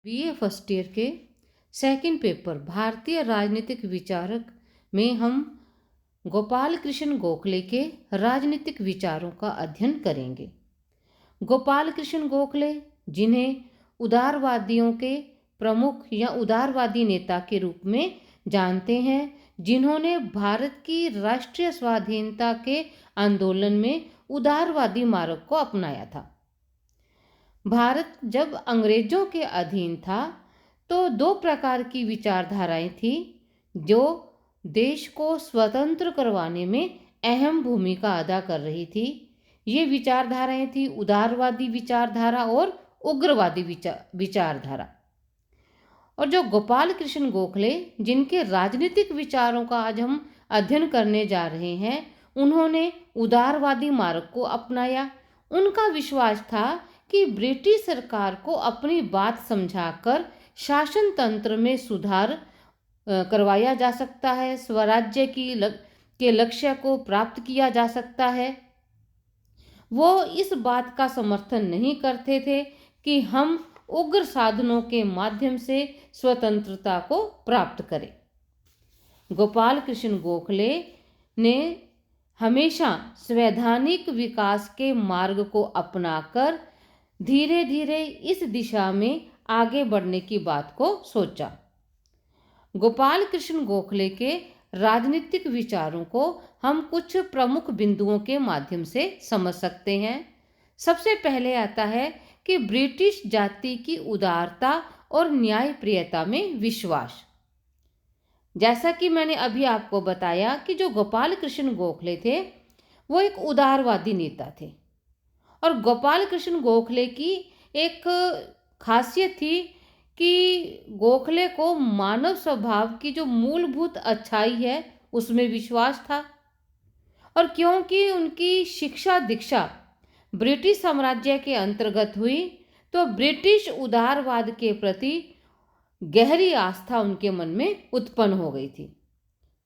BA first year के second paper भारतीय राजनीतिक विचारक में हम गोपाल कृष्ण गोखले के राजनीतिक विचारों का अध्ययन करेंगे। गोपाल कृष्ण गोखले, जिन्हें उदारवादियों के प्रमुख या उदारवादी नेता के रूप में जानते हैं, जिन्होंने भारत की राष्ट्रीय स्वाधीनता के आंदोलन में उदारवादी मार्ग को अपनाया था। भारत जब अंग्रेजों के अधीन था तो दो प्रकार की विचारधाराएं थी जो देश को स्वतंत्र करवाने में अहम भूमिका अदा कर रही थी। ये विचारधाराएं थी उदारवादी विचारधारा और उग्रवादी विचारधारा। और जो गोपाल कृष्ण गोखले, जिनके राजनीतिक विचारों का आज हम अध्ययन करने जा रहे हैं, उन्होंने उदारवादी मार्ग को अपनाया। उनका विश्वास था कि ब्रिटिश सरकार को अपनी बात समझाकर शासन तंत्र में सुधार करवाया जा सकता है, स्वराज्य के लक्ष्य को प्राप्त किया जा सकता है। वो इस बात का समर्थन नहीं करते थे कि हम उग्र साधनों के माध्यम से स्वतंत्रता को प्राप्त करें। गोपाल कृष्ण गोखले ने हमेशा संवैधानिक विकास के मार्ग को अपनाकर धीरे धीरे इस दिशा में आगे बढ़ने की बात को सोचा। गोपाल कृष्ण गोखले के राजनीतिक विचारों को हम कुछ प्रमुख बिंदुओं के माध्यम से समझ सकते हैं। सबसे पहले आता है कि ब्रिटिश जाति की उदारता और न्यायप्रियता में विश्वास। जैसा कि मैंने अभी आपको बताया कि जो गोपाल कृष्ण गोखले थे वो एक उदारवादी नेता थे, और गोपाल कृष्ण गोखले की एक खासियत थी कि गोखले को मानव स्वभाव की जो मूलभूत अच्छाई है उसमें विश्वास था। और क्योंकि उनकी शिक्षा दीक्षा ब्रिटिश साम्राज्य के अंतर्गत हुई तो ब्रिटिश उदारवाद के प्रति गहरी आस्था उनके मन में उत्पन्न हो गई थी।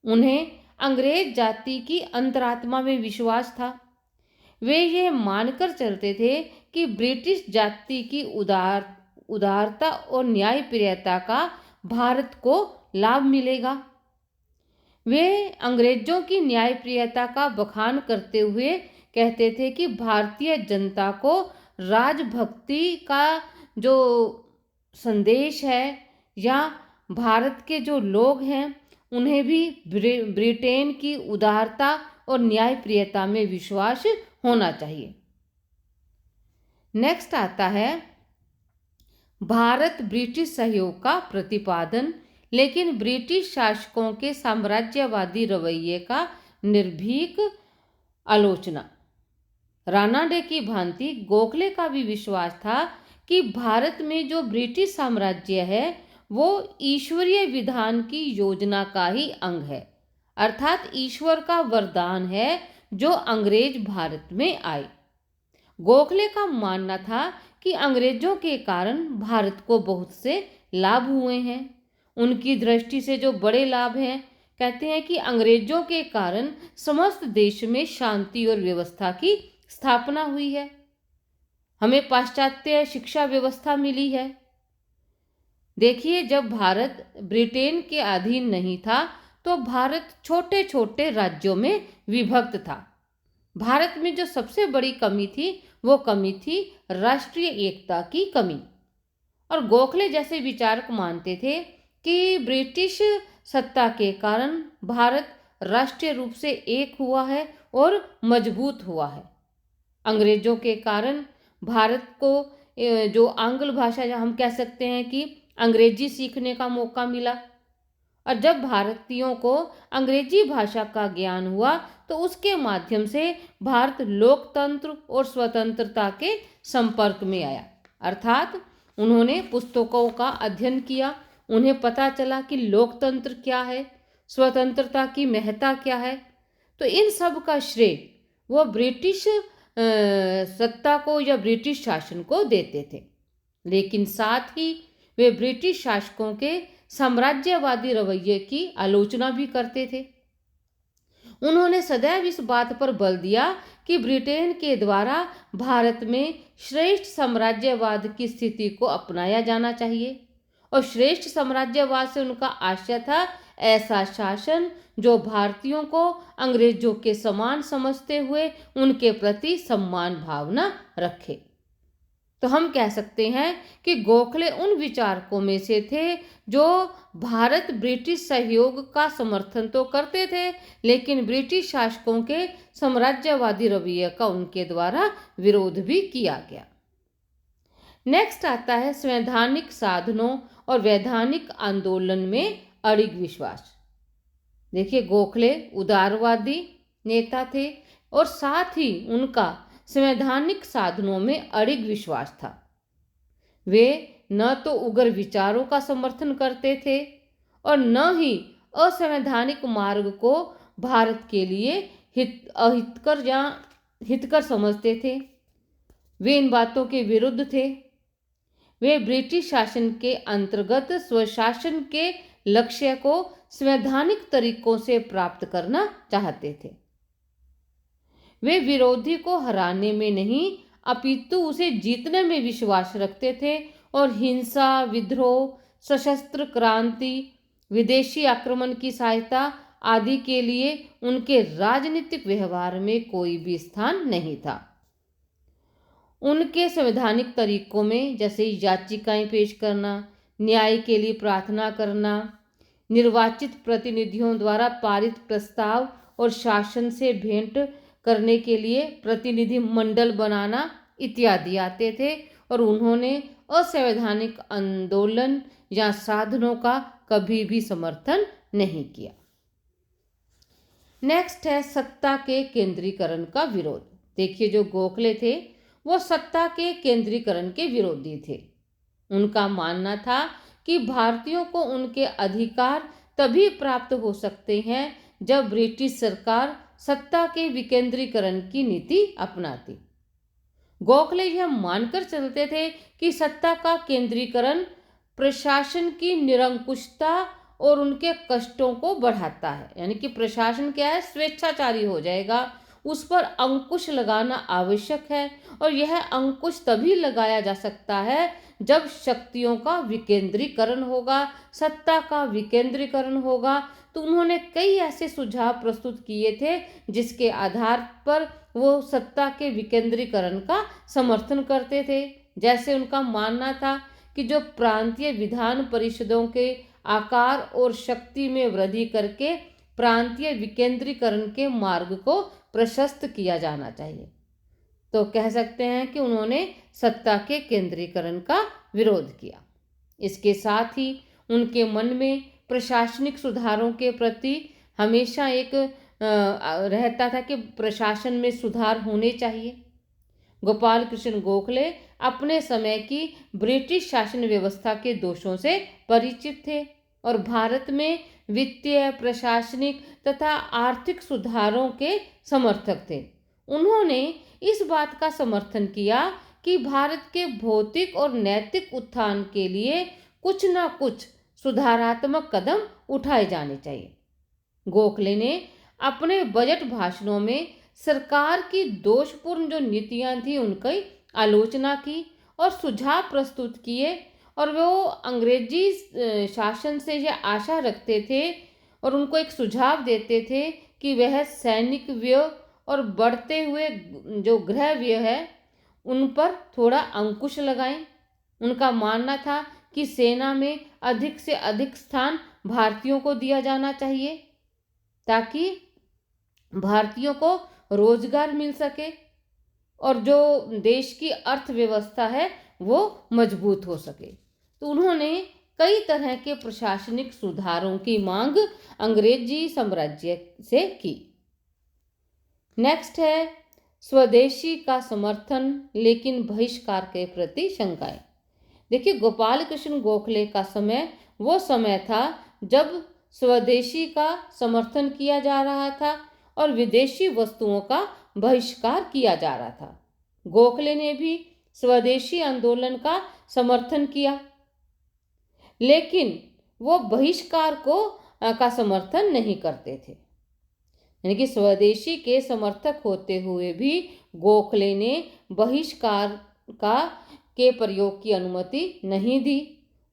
उन्हें अंग्रेज जाति की अंतरात्मा में विश्वास था। वे ये मानकर चलते थे कि ब्रिटिश जाति की उदारता और न्यायप्रियता का भारत को लाभ मिलेगा। वे अंग्रेजों की न्यायप्रियता का बखान करते हुए कहते थे कि भारतीय जनता को राजभक्ति का जो संदेश है या भारत के जो लोग हैं उन्हें भी ब्रिटेन की उदारता और न्यायप्रियता में विश्वास होना चाहिए। नेक्स्ट आता है भारत ब्रिटिश सहयोग का प्रतिपादन, लेकिन ब्रिटिश शासकों के साम्राज्यवादी रवैये का निर्भीक आलोचना। रानाडे की भांति गोखले का भी विश्वास था कि भारत में जो ब्रिटिश साम्राज्य है वो ईश्वरीय विधान की योजना का ही अंग है, अर्थात ईश्वर का वरदान है जो अंग्रेज भारत में आए। गोखले का मानना था कि अंग्रेजों के कारण भारत को बहुत से लाभ हुए हैं। उनकी दृष्टि से जो बड़े लाभ हैं, कहते हैं कि अंग्रेजों के कारण समस्त देश में शांति और व्यवस्था की स्थापना हुई है। हमें पाश्चात्य शिक्षा व्यवस्था मिली है। देखिए, जब भारत ब्रिटेन के अधीन नहीं था तो भारत छोटे छोटे राज्यों में विभक्त था। भारत में जो सबसे बड़ी कमी थी वो कमी थी राष्ट्रीय एकता की कमी। और गोखले जैसे विचारक मानते थे कि ब्रिटिश सत्ता के कारण भारत राष्ट्रीय रूप से एक हुआ है और मजबूत हुआ है। अंग्रेजों के कारण भारत को जो आंग्ल भाषा, या हम कह सकते हैं कि अंग्रेजी सीखने का मौका मिला, और जब भारतीयों को अंग्रेजी भाषा का ज्ञान हुआ तो उसके माध्यम से भारत लोकतंत्र और स्वतंत्रता के संपर्क में आया। अर्थात उन्होंने पुस्तकों का अध्ययन किया, उन्हें पता चला कि लोकतंत्र क्या है, स्वतंत्रता की महत्ता क्या है। तो इन सब का श्रेय वो ब्रिटिश सत्ता को या ब्रिटिश शासन को देते थे, लेकिन साथ ही वे ब्रिटिश शासकों के साम्राज्यवादी रवैये की आलोचना भी करते थे। उन्होंने सदैव इस बात पर बल दिया कि ब्रिटेन के द्वारा भारत में श्रेष्ठ साम्राज्यवाद की स्थिति को अपनाया जाना चाहिए। और श्रेष्ठ साम्राज्यवाद से उनका आशय था ऐसा शासन जो भारतीयों को अंग्रेजों के समान समझते हुए उनके प्रति सम्मान भावना रखे। तो हम कह सकते हैं कि गोखले उन विचारकों में से थे जो भारत ब्रिटिश सहयोग का समर्थन तो करते थे, लेकिन ब्रिटिश शासकों के साम्राज्यवादी रवैये का उनके द्वारा विरोध भी किया गया। नेक्स्ट आता है संवैधानिक साधनों और वैधानिक आंदोलन में अड़िग विश्वास। देखिए, गोखले उदारवादी नेता थे और साथ ही उनका संवैधानिक साधनों में अड़िग विश्वास था। वे न तो उग्र विचारों का समर्थन करते थे और न ही असंवैधानिक मार्ग को भारत के लिए अहितकर या हितकर समझते थे। वे इन बातों के विरुद्ध थे। वे ब्रिटिश शासन के अंतर्गत स्वशासन के लक्ष्य को संवैधानिक तरीकों से प्राप्त करना चाहते थे। वे विरोधी को हराने में नहीं अपितु उसे जीतने में विश्वास रखते थे और हिंसा, विद्रोह, सशस्त्र क्रांति, विदेशी आक्रमण की सहायता आदि के लिए उनके राजनीतिक व्यवहार में कोई भी स्थान नहीं था। उनके संवैधानिक तरीकों में जैसे याचिकाएं पेश करना, न्याय के लिए प्रार्थना करना, निर्वाचित प्रतिनिधियों द्वारा पारित प्रस्ताव और शासन से भेंट करने के लिए प्रतिनिधि मंडल बनाना इत्यादि आते थे और उन्होंने असंवैधानिक आंदोलन या साधनों का कभी भी समर्थन नहीं किया। नेक्स्ट है सत्ता के केंद्रीकरण का विरोध। देखिए, जो गोखले थे वो सत्ता के केंद्रीकरण के विरोधी थे। उनका मानना था कि भारतीयों को उनके अधिकार तभी प्राप्त हो सकते हैं जब ब्रिटिश सरकार सत्ता के विकेंद्रीकरण की नीति अपनाती। गोखले यह मानकर चलते थे कि सत्ता का केंद्रीकरण प्रशासन की निरंकुशता और उनके कष्टों को बढ़ाता है। यानी कि प्रशासन क्या है, स्वेच्छाचारी हो जाएगा, उस पर अंकुश लगाना आवश्यक है और यह अंकुश तभी लगाया जा सकता है जब शक्तियों का विकेंद्रीकरण होगा, सत्ता का विकेंद्रीकरण होगा। तो उन्होंने कई ऐसे सुझाव प्रस्तुत किए थे जिसके आधार पर वो सत्ता के विकेंद्रीकरण का समर्थन करते थे। जैसे उनका मानना था कि जो प्रांतीय विधान परिषदों के आकार और शक्ति में वृद्धि करके प्रांतीय विकेंद्रीकरण के मार्ग को प्रशस्त किया जाना चाहिए। तो कह सकते हैं कि उन्होंने सत्ता के केंद्रीकरण का विरोध किया। इसके साथ ही उनके मन में प्रशासनिक सुधारों के प्रति हमेशा एक रहता था कि प्रशासन में सुधार होने चाहिए। गोपाल कृष्ण गोखले अपने समय की ब्रिटिश शासन व्यवस्था के दोषों से परिचित थे और भारत में वित्तीय, प्रशासनिक तथा आर्थिक सुधारों के समर्थक थे। उन्होंने इस बात का समर्थन किया कि भारत के भौतिक और नैतिक उत्थान के लिए कुछ न कुछ सुधारात्मक कदम उठाए जाने चाहिए। गोखले ने अपने बजट भाषणों में सरकार की दोषपूर्ण जो नीतियां थी उनकी आलोचना की और सुझाव प्रस्तुत किए और वो अंग्रेजी शासन से यह आशा रखते थे और उनको एक सुझाव देते थे कि वह सैनिक व्यय और बढ़ते हुए जो गृह व्यय है उन पर थोड़ा अंकुश लगाएं। उनका मानना था कि सेना में अधिक से अधिक स्थान भारतीयों को दिया जाना चाहिए ताकि भारतीयों को रोजगार मिल सके और जो देश की अर्थव्यवस्था है वो मजबूत हो सके। तो उन्होंने कई तरह के प्रशासनिक सुधारों की मांग अंग्रेजी साम्राज्य से की। नेक्स्ट है स्वदेशी का समर्थन लेकिन बहिष्कार के प्रति शंकाएं। देखिए, गोपाल कृष्ण गोखले का समय वो समय था जब स्वदेशी का समर्थन किया जा रहा था और विदेशी वस्तुओं का बहिष्कार किया जा रहा था। गोखले ने भी स्वदेशी आंदोलन का समर्थन किया, लेकिन वो बहिष्कार का समर्थन नहीं करते थे। यानी कि स्वदेशी के समर्थक होते हुए भी गोखले ने बहिष्कार के प्रयोग की अनुमति नहीं दी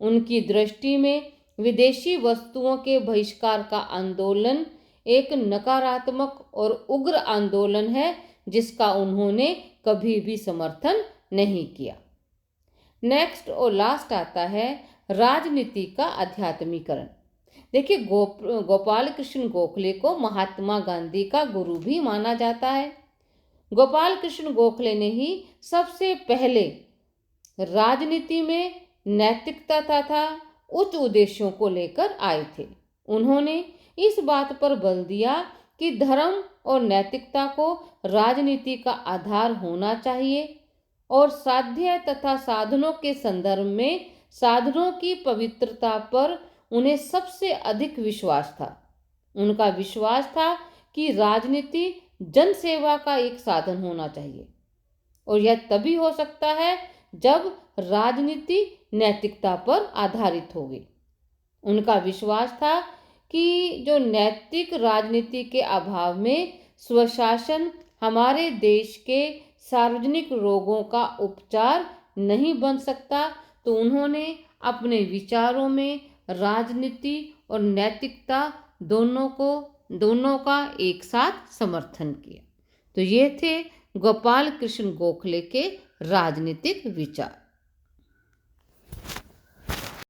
उनकी दृष्टि में विदेशी वस्तुओं के बहिष्कार का आंदोलन एक नकारात्मक और उग्र आंदोलन है जिसका उन्होंने कभी भी समर्थन नहीं किया। नेक्स्ट और लास्ट आता है राजनीति का आध्यात्मिकरण। देखिए, गोपाल कृष्ण गोखले को महात्मा गांधी का गुरु भी माना जाता है। गोपाल कृष्ण गोखले ने ही सबसे पहले राजनीति में नैतिकता तथा उच्च उद्देश्यों को लेकर आए थे। उन्होंने इस बात पर बल दिया कि धर्म और नैतिकता को राजनीति का आधार होना चाहिए और साध्य तथा साधनों के संदर्भ में साधनों की पवित्रता पर उन्हें सबसे अधिक विश्वास था। उनका विश्वास था कि राजनीति जन सेवा का एक साधन होना चाहिए और यह तभी हो सकता है जब राजनीति नैतिकता पर आधारित होगी। उनका विश्वास था कि जो नैतिक राजनीति के अभाव में स्वशासन हमारे देश के सार्वजनिक रोगों का उपचार नहीं बन सकता, तो उन्होंने अपने विचारों में राजनीति और नैतिकता दोनों का एक साथ समर्थन किया। तो ये थे गोपाल कृष्ण गोखले के राजनीतिक विचार।